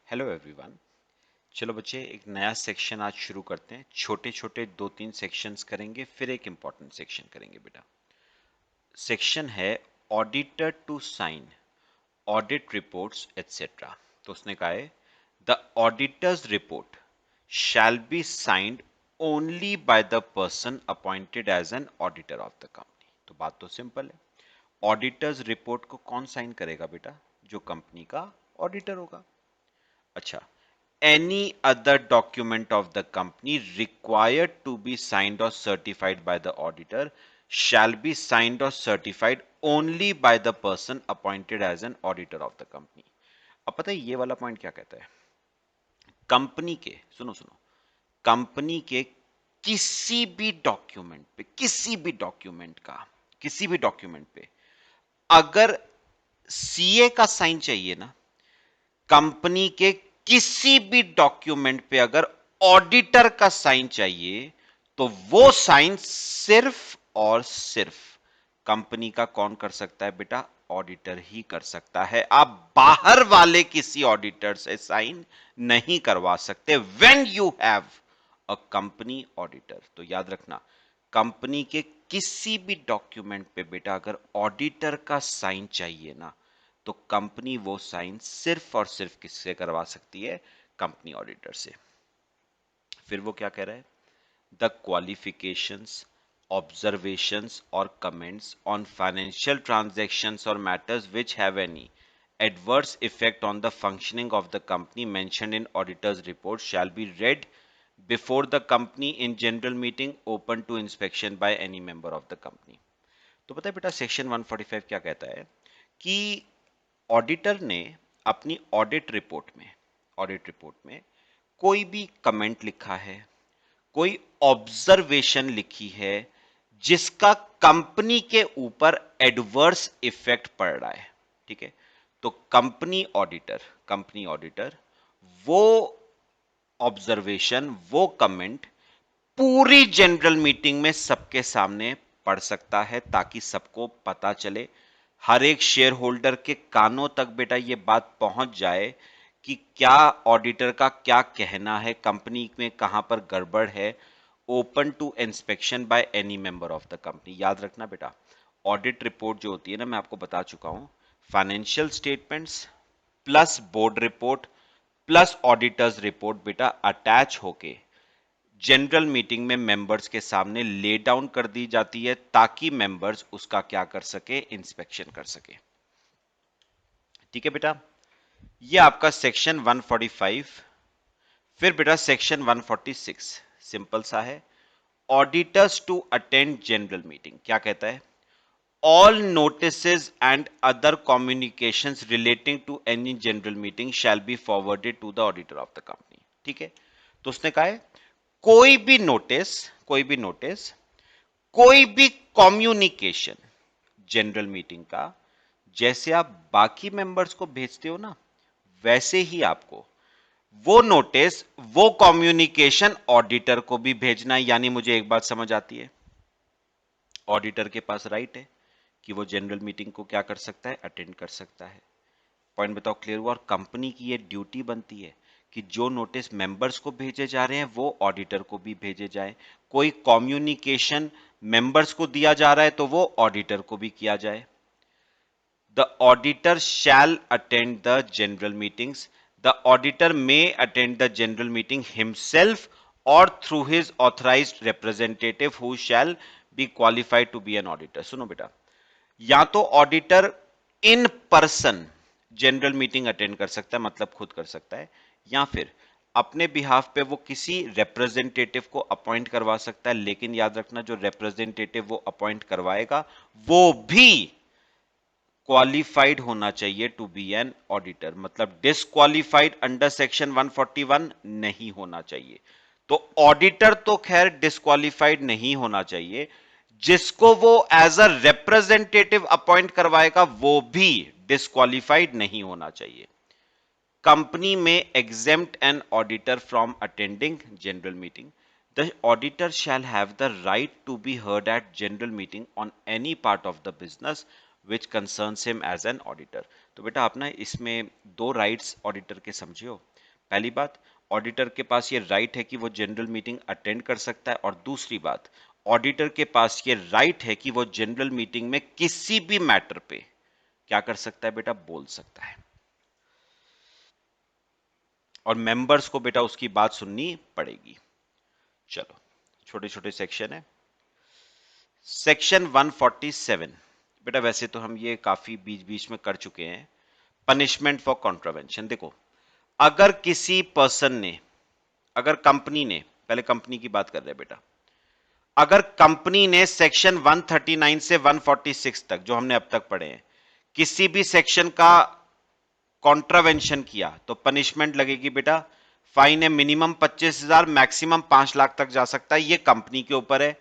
Hello everyone. चलो बच्चे, एक नया सेक्शन आज शुरू करते हैं। छोटे छोटे 2-3 सेक्शंस करेंगे, फिर एक इंपॉर्टेंट सेक्शन करेंगे बेटा। सेक्शन है auditor to sign audit reports etcetera. तो उसने कहा है the auditor's report shall be signed only by the person appointed as an auditor of the company. तो बात तो सिंपल है, ऑडिटर्स रिपोर्ट को कौन साइन करेगा बेटा? जो कंपनी का ऑडिटर होगा। अच्छा, any other document of the company required to be signed or certified by the auditor shall be signed or certified only by the person appointed as an auditor of the company। अब पता है ये वाला point क्या कहता है? Company के, सुनो सुनो, कंपनी के किसी भी डॉक्यूमेंट पे अगर सीए का साइन चाहिए ना, कंपनी के किसी भी डॉक्यूमेंट पे अगर ऑडिटर का साइन चाहिए, तो वो साइन सिर्फ और सिर्फ कंपनी का कौन कर सकता है बेटा? ऑडिटर ही कर सकता है। आप बाहर वाले किसी ऑडिटर से साइन नहीं करवा सकते when you have a company auditor. तो याद रखना, कंपनी के किसी भी डॉक्यूमेंट पे बेटा अगर ऑडिटर का साइन चाहिए ना, तो कंपनी वो साइन सिर्फ और सिर्फ किससे करवा सकती है? कंपनी ऑडिटर से। फिर वो क्या कह रहा है? द क्वालिफिकेशंस, ऑब्जर्वेशंस और कमेंट्स ऑन फाइनेंशियल ट्रांजैक्शंस और matters which have any adverse effect on the functioning of the company mentioned in auditor's report shall be read before the company in general meeting open to inspection by any member of the company। तो पता है बेटा section 145 क्या कहता है कि auditor ने अपनी ऑडिट रिपोर्ट में कोई भी कमेंट लिखा है, कोई ऑब्जर्वेशन लिखी है जिसका कंपनी के ऊपर एडवर्स इफेक्ट पड़ रहा है, ठीक है? तो कंपनी ऑडिटर वो ऑब्जर्वेशन, वो कमेंट पूरी जनरल मीटिंग में सबके सामने पढ़ सकता है, ताकि सबको पता चले, हर एक शेयर होल्डर के कानों तक बेटा ये बात पहुंच जाए कि क्या ऑडिटर का क्या कहना है, कंपनी में कहां पर गड़बड़ है। Open to inspection by any member of the company. याद रखना बेटा, ऑडिट रिपोर्ट जो होती है ना, मैं आपको बता चुका हूं, financial statements plus board report plus auditors report बेटा अटैच होके जनरल मीटिंग में मेंबर्स के सामने ले डाउन कर दी जाती है, ताकि मेंबर्स उसका क्या कर सके? इंस्पेक्शन कर सके। ठीक है बेटा, ये आपका सेक्शन 145। फिर बेटा सेक्शन 146 सिंपल सा है, auditors to attend general meeting. क्या कहता है? All notices and other communications relating to any general meeting shall be forwarded to the auditor of the company. ठीक है, तो उसने कहा है कोई भी नोटिस, कोई भी नोटिस, कोई भी कम्युनिकेशन जनरल मीटिंग का, जैसे आप बाकी मेंबर्स को भेजते हो ना, वैसे ही आपको वो नोटिस, वो कम्युनिकेशन ऑडिटर को भी भेजना है। यानी मुझे एक बात समझ आती है, ऑडिटर के पास राइट है कि वो जनरल मीटिंग को क्या कर सकता है? अटेंड कर सकता है। पॉइंट बताओ क्लियर हुआ? और कंपनी की ये ड्यूटी बनती है कि जो नोटिस मेंबर्स को भेजे जा रहे हैं वो ऑडिटर को भी भेजे जाए। कोई कम्युनिकेशन मेंबर्स को दिया जा रहा है तो वो ऑडिटर को भी किया जाए। The auditor shall attend the general meetings. The auditor may attend the general meeting himself और through his authorised representative who shall be qualified to be an auditor. सुनो बेटा, या तो auditor in person general meeting attend कर सकता है, मतलब खुद कर सकता है, या फिर अपने बिहाफ पे वो किसी रिप्रेजेंटेटिव को अपॉइंट करवा सकता है। लेकिन याद रखना, जो रिप्रेजेंटेटिव वो अपॉइंट करवाएगा वो भी क्वालिफाइड होना चाहिए टू बी एन ऑडिटर, मतलब डिसक्वालिफाइड अंडर सेक्शन 141 नहीं होना चाहिए। तो ऑडिटर तो खैर डिसक्वालिफाइड नहीं होना चाहिए, जिसको वो एज अ रिप्रेजेंटेटिव अपॉइंट करवाएगा वो भी डिसक्वालिफाइड नहीं होना चाहिए। कंपनी में exempt an auditor from attending general meeting. The auditor shall have the right to be heard at general meeting on any part of the business which concerns him as an auditor। तो बेटा आप ना इसमें दो rights auditor के समझियो। पहली बात, auditor के पास ये राइट है कि वो जनरल मीटिंग अटेंड कर सकता है, और दूसरी बात, ऑडिटर के पास ये राइट है कि वो जनरल मीटिंग में किसी भी मैटर पे क्या कर सकता है बेटा, बोल सकता है, और मेंबर्स को बेटा उसकी बात सुननी पड़ेगी। चलो छोटे छोटे सेक्शन है। सेक्शन 147 बेटा, वैसे तो हम ये काफी बीच बीच में कर चुके हैं। Punishment for contravention. देखो, अगर किसी पर्सन ने, अगर कंपनी ने, पहले कंपनी की बात कर रहे हैं बेटा, अगर कंपनी ने सेक्शन 139 से 146 तक जो हमने अब तक पढ़े हैं, किसी भी सेक्शन का कॉन्ट्रावेंशन किया तो पनिशमेंट लगेगी बेटा, फाइन है मिनिमम 25,000, मैक्सिमम 5 लाख तक जा सकता है, ये कंपनी के ऊपर है।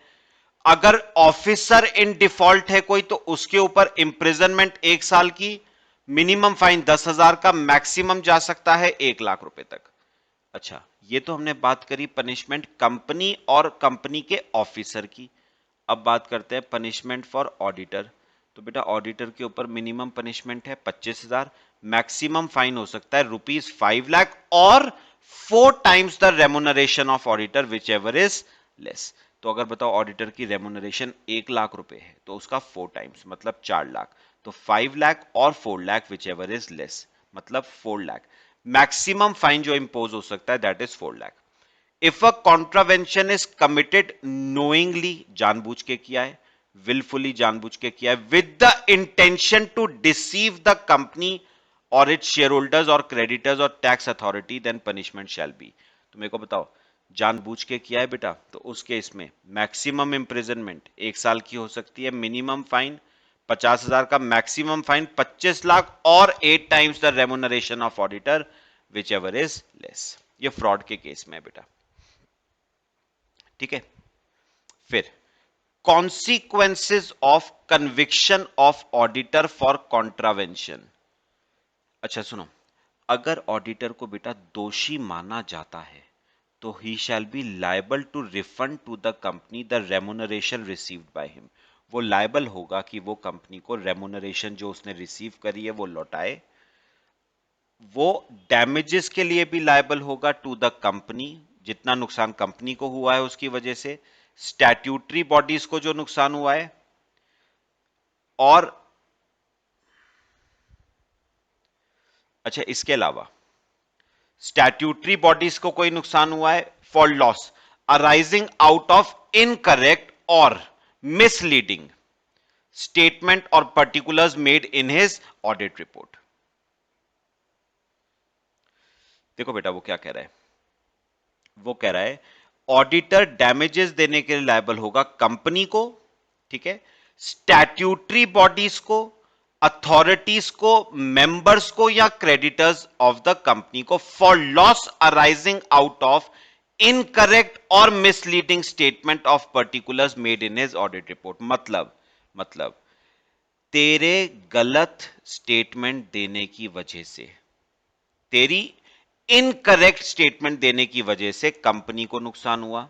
अगर ऑफिसर इन डिफॉल्ट है कोई, तो उसके ऊपर इंप्रिजनमेंट 1 साल की, मिनिमम फाइन 10,000 का, मैक्सिमम जा सकता है 1 लाख रुपए तक। अच्छा, ये तो हमने बात करी पनिशमेंट कंपनी और कंपनी के ऑफिसर की। अब बात करते हैं पनिशमेंट फॉर ऑडिटर। तो बेटा ऑडिटर के ऊपर मिनिमम पनिशमेंट है 25,000, मैक्सिमम फाइन हो सकता है ₹5 लाख, और 4 times the remuneration of auditor which ever is less. तो अगर बताओ ऑडिटर की रेमुनरेशन 1 लाख रुपए है, तो उसका 4 टाइम्स मतलब 4 लाख। तो 5 लाख और 4 lakh whichever is less, मतलब 4 लाख। मैक्सिमम फाइन जो इंपोज हो सकता है that is 4 lakh. If a contravention is committed knowingly, जानबूझ के किया है, विलफुली जानबूझ के किया है, with the intention to deceive the company और इट्स शेयर होल्डर्स और क्रेडिटर्स और tax authority, then punishment shall be. तो मेरे को बताओ, जानबूझ के किया है बेटा, तो उस केस में मैक्सिमम इंप्रिजनमेंट 1 साल की हो सकती है, मिनिमम फाइन 50,000 का, मैक्सिमम फाइन 25 लाख, और 8 times the remuneration of auditor which ever is less. ये फ्रॉड के केस में है बेटा, ठीक है। फिर consequences of conviction of auditor for contravention. अच्छा सुनो, अगर ऑडिटर को बेटा दोषी माना जाता है, तो he shall be liable to refund to the company the remuneration received by him. वो लायबल होगा कि वो कंपनी को रेमुनरेशन जो उसने रिसीव करी है वो लौटाए। वो डैमेजेस के लिए भी लायबल होगा टू द कंपनी, जितना नुकसान कंपनी को हुआ है उसकी वजह से, स्टैट्यूटरी बॉडीज को जो नुकसान हुआ है, और अच्छा इसके अलावा स्टैट्यूटरी बॉडीज को कोई नुकसान हुआ है for loss arising out of incorrect और मिसलीडिंग स्टेटमेंट और particulars made in his audit report. देखो बेटा वो क्या कह रहा है, वो कह रहा है ऑडिटर डैमेजेस देने के लिए लायबल होगा कंपनी को, ठीक है, स्टैट्यूटरी बॉडीज को, अथॉरिटीज को, मेंबर्स को, या क्रेडिटर्स ऑफ द कंपनी को for loss arising out of incorrect और misleading statement of particulars made in his audit report. मतलब तेरे गलत स्टेटमेंट देने की वजह से, तेरी इनकरेक्ट स्टेटमेंट देने की वजह से कंपनी को नुकसान हुआ,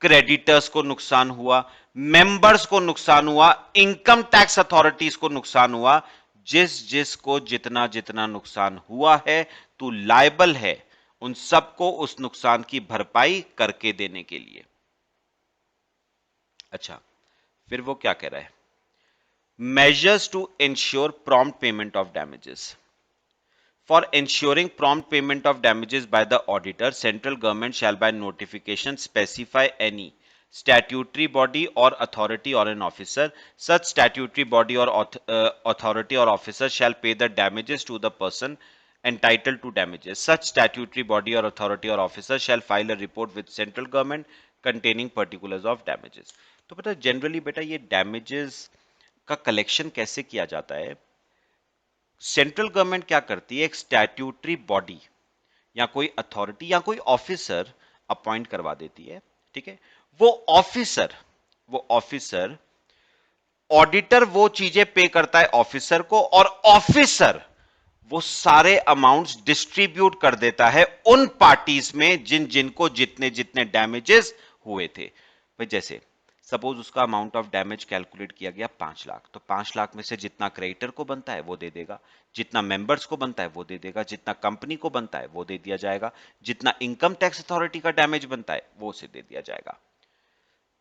क्रेडिटर्स को नुकसान हुआ, मेंबर्स को नुकसान हुआ, इनकम टैक्स अथॉरिटीज को नुकसान हुआ। जिस जिस को जितना जितना नुकसान हुआ है, तू लायबल है उन सबको उस नुकसान की भरपाई करके देने के लिए। अच्छा, फिर वो क्या कह रहा है, measures to ensure prompt payment of damages. For ensuring prompt payment of damages by the auditor, central government shall by notification specify any statutory body or authority or an officer. Such statutory body or authority or officer shall pay the damages to the person entitled to damages. Such statutory body or authority or officer shall file a report with central government containing particulars of damages. तो बेटा generally बेटा ये damages का collection कैसे किया जाता है, central government क्या करती है, एक स्टैट्यूटरी बॉडी या कोई अथॉरिटी या कोई ऑफिसर अपॉइंट करवा देती है, ठीक है। वो ऑफिसर ऑडिटर वो चीजें पे करता है ऑफिसर को, और ऑफिसर वो सारे अमाउंट्स डिस्ट्रीब्यूट कर देता है उन पार्टीज में जिन जिनको जितने जितने डैमेजेस हुए थे। भाई जैसे सपोज उसका अमाउंट ऑफ डैमेज कैलकुलेट किया गया 5 लाख, तो 5 लाख में से जितना क्रेडिटर को बनता है वो दे देगा, जितना मेंबर्स को बनता है वो दे देगा, जितना कंपनी को बनता है वो दे दिया जाएगा, जितना इनकम टैक्स अथॉरिटी का डैमेज बनता है वो उसे दे दिया जाएगा।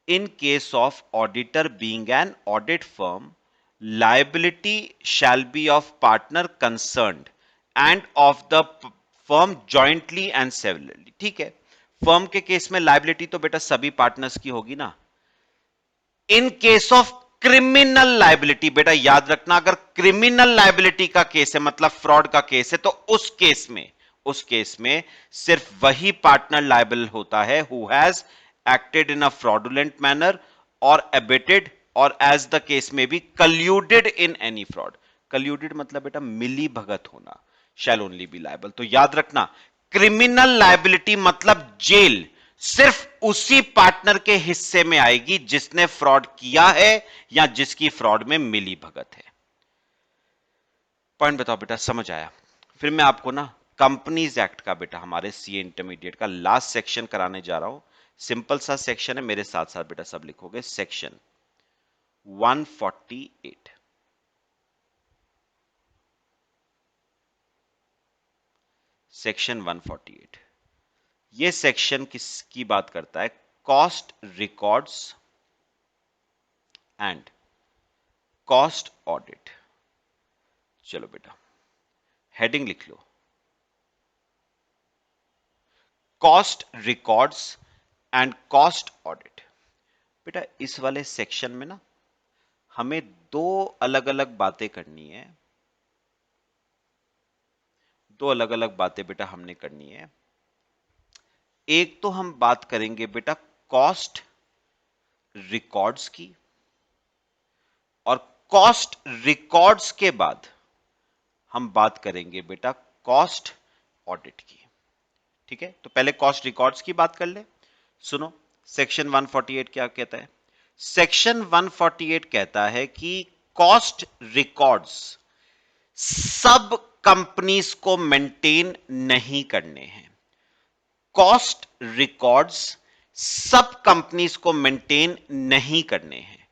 In case of auditor being an audit firm, liability shall be of partner concerned and of the firm jointly and severally। ठीक है, फर्म के केस में लाइबिलिटी तो बेटा सभी पार्टनर्स की होगी ना। In case of criminal liability, बेटा याद रखना, अगर क्रिमिनल लाइबिलिटी का केस है मतलब फ्रॉड का केस है, तो उस केस में सिर्फ वही पार्टनर लाइबल होता है who has acted in a fraudulent manner और अबेटेड और एज द केस में बी कल्यूडेड इन एनी फ्रॉड। कल्यूडेड मतलब बेटा मिली भगत होना, शैल ओनली बी लाइबल। तो याद रखना, क्रिमिनल लाइबिलिटी मतलब जेल सिर्फ उसी पार्टनर के हिस्से में आएगी जिसने फ्रॉड किया है या जिसकी फ्रॉड में मिली भगत है। पॉइंट बताओ बेटा, समझ आया? फिर मैं आपको ना कंपनीज एक्ट का बेटा हमारे सीए इंटरमीडिएट का लास्ट सेक्शन कराने जा रहा हूं। सिंपल सा सेक्शन है, मेरे साथ साथ बेटा सब लिखोगे। सेक्शन 148, सेक्शन 148 ये सेक्शन किसकी बात करता है? Cost records and cost audit. चलो बेटा हेडिंग लिख लो, cost records and cost audit. बेटा इस वाले सेक्शन में ना हमें दो अलग अलग बातें करनी है, दो अलग अलग बातें बेटा हमने करनी है। एक तो हम बात करेंगे बेटा कॉस्ट रिकॉर्ड्स की, और कॉस्ट रिकॉर्ड्स के बाद हम बात करेंगे बेटा कॉस्ट ऑडिट की। ठीक है, तो पहले कॉस्ट रिकॉर्ड्स की बात कर ले। सुनो सेक्शन 148 क्या कहता है। सेक्शन 148 कहता है कि कॉस्ट रिकॉर्ड्स सब कंपनीज को मेंटेन नहीं करने हैं। कॉस्ट रिकॉर्ड्स सब कंपनीज को मेंटेन नहीं करने हैं।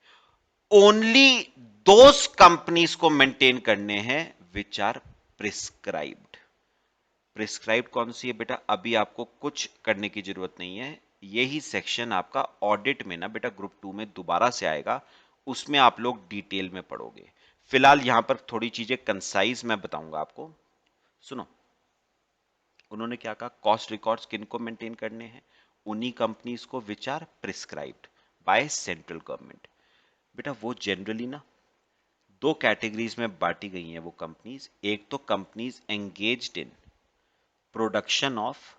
ओनली दोज कंपनीज को मेंटेन करने हैं विच आर प्रिस्क्राइब्ड। प्रिस्क्राइब्ड कौन सी है बेटा? अभी आपको कुछ करने की जरूरत नहीं है, यही सेक्शन आपका ऑडिट में ना बेटा ग्रुप 2 में दोबारा से आएगा, उसमें आप लोग डिटेल में पढ़ोगे। फिलहाल यहां पर थोड़ी चीजें कंसाइज मैं बताऊंगा आपको। सुनो, उन्होंने क्या कहा, कॉस्ट रिकॉर्ड्स किनको मेंटेन करने हैं? उन्हीं कंपनीज को which are prescribed by central government. बेटा वो जनरली ना दो कैटेगरीज में बांटी गई हैं वो कंपनीज। एक तो companies engaged in production of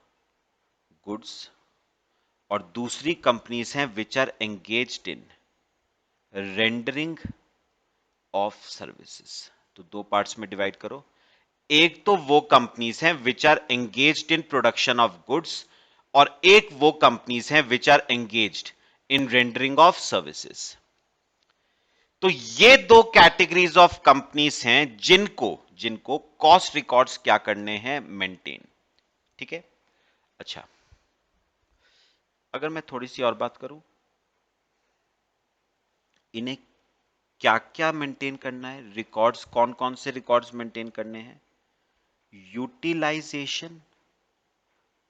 goods, और दूसरी कंपनीज हैं which are engaged in rendering of services. तो दो पार्ट्स में डिवाइड करो। एक तो वो कंपनीज हैं which are engaged in production of goods, और एक वो कंपनीज हैं which are engaged in rendering of services. तो ये दो कैटेगरीज ऑफ कंपनीज हैं जिनको जिनको कॉस्ट रिकॉर्ड्स क्या करने हैं? मेंटेन। ठीक है, अच्छा अगर मैं थोड़ी सी और बात करूं, इन्हें क्या क्या मेंटेन करना है? रिकॉर्ड्स कौन कौन से रिकॉर्ड्स मेंटेन करने हैं? यूटिलाइजेशन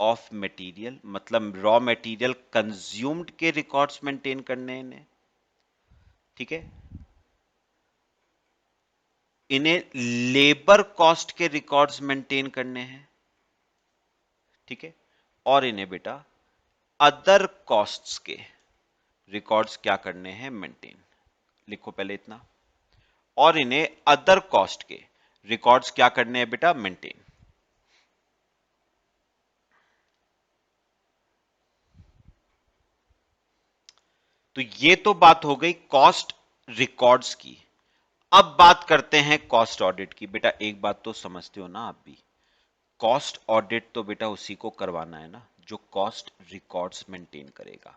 ऑफ मटेरियल, मतलब रॉ मटेरियल कंज्यूम्ड के रिकॉर्ड्स मेंटेन करने हैं इन्हें। ठीक है, इन्हें लेबर कॉस्ट के रिकॉर्ड्स मेंटेन करने हैं। ठीक है, और इन्हें बेटा अदर कॉस्ट्स के रिकॉर्ड्स क्या करने हैं? मेंटेन। लिखो पहले इतना। और इन्हें अदर कॉस्ट के रिकॉर्ड्स क्या करने हैं बेटा? मेंटेन। तो ये तो बात हो गई कॉस्ट रिकॉर्ड्स की। अब बात करते हैं कॉस्ट ऑडिट की। बेटा एक बात तो समझते हो ना आप भी, कॉस्ट ऑडिट तो बेटा उसी को करवाना है ना जो कॉस्ट रिकॉर्ड्स मेंटेन करेगा।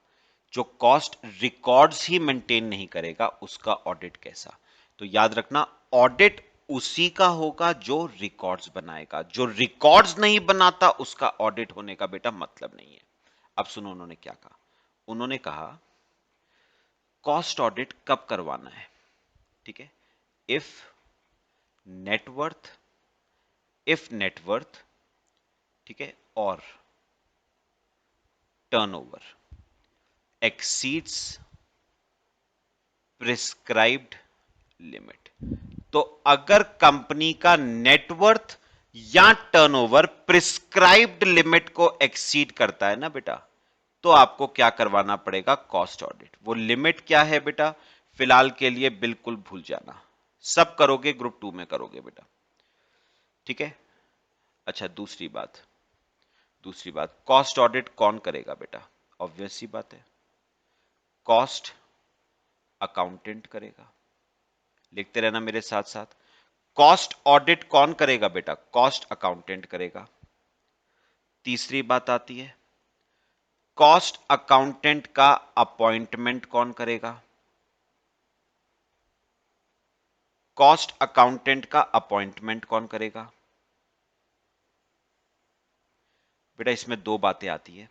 जो कॉस्ट रिकॉर्ड्स ही मेंटेन नहीं करेगा उसका ऑडिट कैसा? तो याद रखना, ऑडिट उसी का होगा जो रिकॉर्ड्स बनाएगा। जो रिकॉर्ड्स नहीं बनाता उसका ऑडिट होने का बेटा मतलब नहीं है। अब सुनो उन्होंने क्या कहा। उन्होंने कहा कॉस्ट ऑडिट कब करवाना है? ठीक है, इफ नेटवर्थ, ठीक है, और टर्नओवर एक्सीड्स प्रिस्क्राइब्ड लिमिट। तो अगर कंपनी का नेटवर्थ या टर्नओवर प्रिस्क्राइब्ड लिमिट को एक्सीड करता है ना बेटा, तो आपको क्या करवाना पड़ेगा? Cost audit. वो लिमिट क्या है बेटा, फिलहाल के लिए बिल्कुल भूल जाना, सब करोगे ग्रुप 2 में करोगे बेटा, ठीक है। अच्छा, दूसरी बात, कॉस्ट ऑडिट कौन करेगा बेटा? ऑब्वियस सी बात है, कॉस्ट अकाउंटेंट करेगा। लिखते रहना मेरे साथ साथ, कॉस्ट ऑडिट कौन करेगा बेटा? कॉस्ट अकाउंटेंट करेगा। तीसरी बात आती है, कॉस्ट अकाउंटेंट का अपॉइंटमेंट कौन करेगा? कॉस्ट अकाउंटेंट का अपॉइंटमेंट कौन करेगा? बेटा इसमें दो बातें आती है,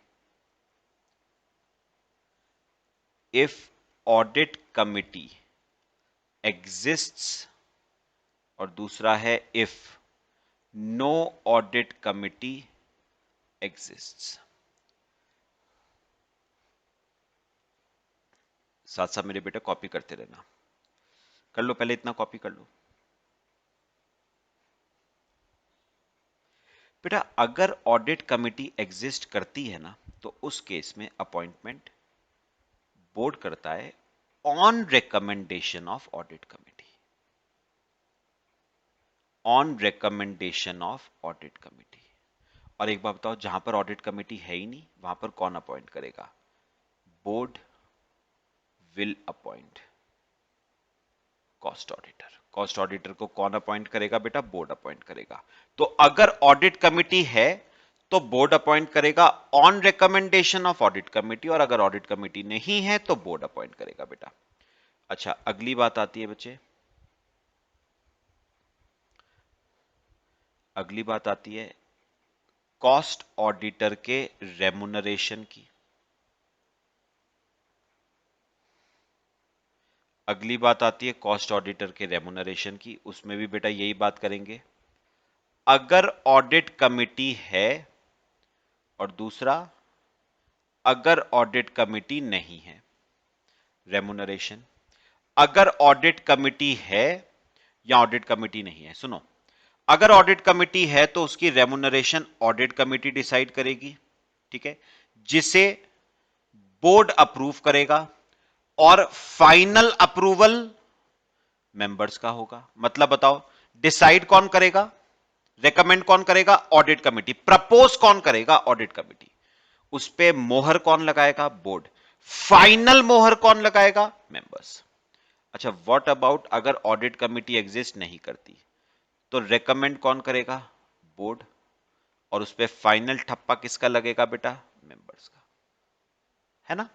इफ ऑडिट कमिटी एग्जिस्ट्स और दूसरा है if no audit committee exists. साथ साथ मेरे बेटा कॉपी करते रहना, कर लो, पहले इतना कॉपी कर लो बेटा। अगर ऑडिट कमिटी एग्जिस्ट करती है ना, तो उस केस में अपॉइंटमेंट बोर्ड करता है on recommendation of audit committee, on recommendation of audit committee. और एक बात बताओ, जहां पर ऑडिट कमिटी है ही नहीं, वहां पर कौन अपॉइंट करेगा? Board will appoint cost auditor. Cost auditor को कौन अपॉइंट करेगा बेटा? बोर्ड अपॉइंट करेगा। तो अगर ऑडिट कमिटी है तो बोर्ड अपॉइंट करेगा on recommendation of audit committee, और अगर ऑडिट कमिटी नहीं है तो बोर्ड अपॉइंट करेगा बेटा। अच्छा, अगली बात आती है बच्चे, अगली बात आती है कॉस्ट ऑडिटर के रेमुनरेशन की। अगली बात आती है कॉस्ट ऑडिटर के रेमुनरेशन की, उसमें भी बेटा यही बात करेंगे। अगर ऑडिट कमिटी है और दूसरा अगर ऑडिट कमिटी नहीं है, रेमुनरेशन। अगर ऑडिट कमिटी है या ऑडिट कमिटी नहीं है, सुनो, अगर ऑडिट कमिटी है तो उसकी रेमुनरेशन ऑडिट कमिटी डिसाइड करेगी, ठीक है, जिसे बोर्ड अप्रूव करेगा, और फाइनल अप्रूवल मेंबर्स का होगा। मतलब बताओ, डिसाइड कौन करेगा, रेकमेंड कौन करेगा? Audit committee. प्रपोज कौन करेगा? Audit committee. उस पे मोहर कौन लगाएगा? बोर्ड। फाइनल मोहर कौन लगाएगा? मेंबर्स। अच्छा, व्हाट अबाउट अगर ऑडिट कमिटी एग्जिस्ट नहीं करती, तो रेकमेंड कौन करेगा? बोर्ड। और उस पे फाइनल ठप्पा किसका लगेगा बेटा? मेंबर्स का, है ना।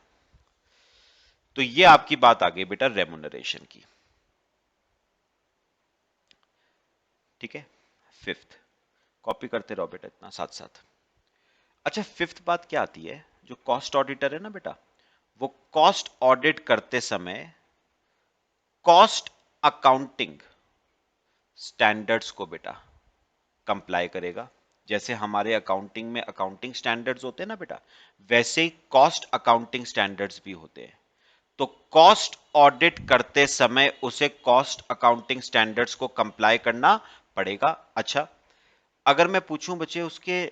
तो ये आपकी बात आ गई बेटा रेमुनरेशन की, ठीक है। फिफ्थ, कॉपी करते रहो बेटा इतना साथ साथ। अच्छा, फिफ्थ बात क्या आती है, जो कॉस्ट ऑडिटर है ना बेटा, वो कॉस्ट ऑडिट करते समय कॉस्ट अकाउंटिंग स्टैंडर्ड्स को बेटा कंप्लाई करेगा। जैसे हमारे अकाउंटिंग में अकाउंटिंग स्टैंडर्ड्स होते हैं ना बेटा, वैसे ही कॉस्ट अकाउंटिंग स्टैंडर्ड्स भी होते हैं। तो कॉस्ट ऑडिट करते समय उसे कॉस्ट अकाउंटिंग स्टैंडर्ड्स को कंप्लाई करना पड़ेगा। अच्छा, अगर मैं पूछूं बच्चे उसके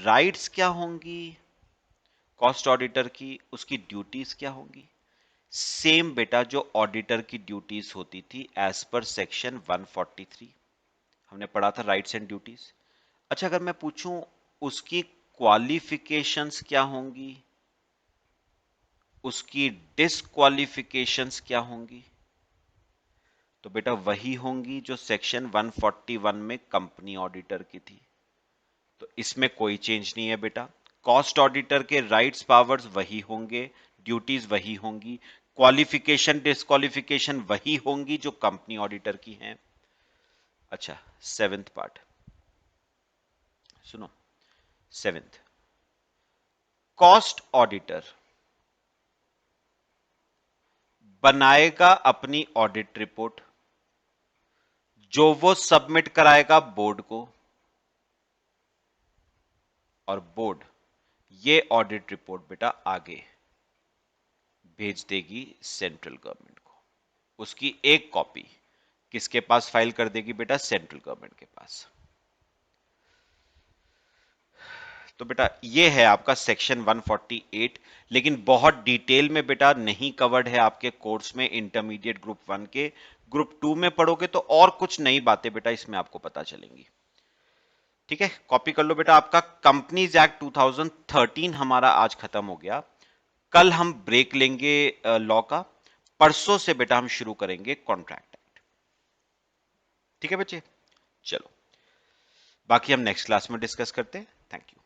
राइट्स क्या होंगी, कॉस्ट ऑडिटर की उसकी ड्यूटीज क्या होंगी? सेम बेटा जो ऑडिटर की ड्यूटीज होती थी एज पर सेक्शन 143, हमने पढ़ा था राइट्स एंड ड्यूटीज। अच्छा, अगर मैं पूछूं उसकी क्वालिफिकेशंस क्या होंगी, उसकी डिसक्वालिफिकेशंस क्या होंगी, तो बेटा वही होंगी जो सेक्शन 141 में कंपनी ऑडिटर की थी। तो इसमें कोई चेंज नहीं है बेटा। कॉस्ट ऑडिटर के राइट्स पावर्स वही होंगे, ड्यूटीज वही होंगी, क्वालिफिकेशन डिस्क्वालिफिकेशन वही होंगी जो कंपनी ऑडिटर की हैं। अच्छा, सेवेंथ पार्ट सुनो। सेवेंथ, कॉस्ट ऑडिटर बनाएगा अपनी ऑडिट रिपोर्ट जो वो सबमिट कराएगा बोर्ड को, और बोर्ड ये ऑडिट रिपोर्ट बेटा आगे भेज देगी सेंट्रल गवर्नमेंट को। उसकी एक कॉपी किसके पास फाइल कर देगी बेटा? सेंट्रल गवर्नमेंट के पास। तो बेटा ये है आपका सेक्शन 148, लेकिन बहुत डिटेल में बेटा नहीं कवर्ड है आपके कोर्स में। इंटरमीडिएट ग्रुप 1 के, ग्रुप 2 में पढ़ोगे तो और कुछ नई बातें बेटा इसमें आपको पता चलेंगी। ठीक है, कॉपी कर लो बेटा। आपका कंपनीज एक्ट 2013 हमारा आज खत्म हो गया। कल हम ब्रेक लेंगे लॉ का। परसों से बेटा हम शुरू करेंगे कॉन्ट्रैक्ट एक्ट। ठीक है बच्चे, चलो बाकी हम नेक्स्ट क्लास में डिस्कस करते हैं। Thank you.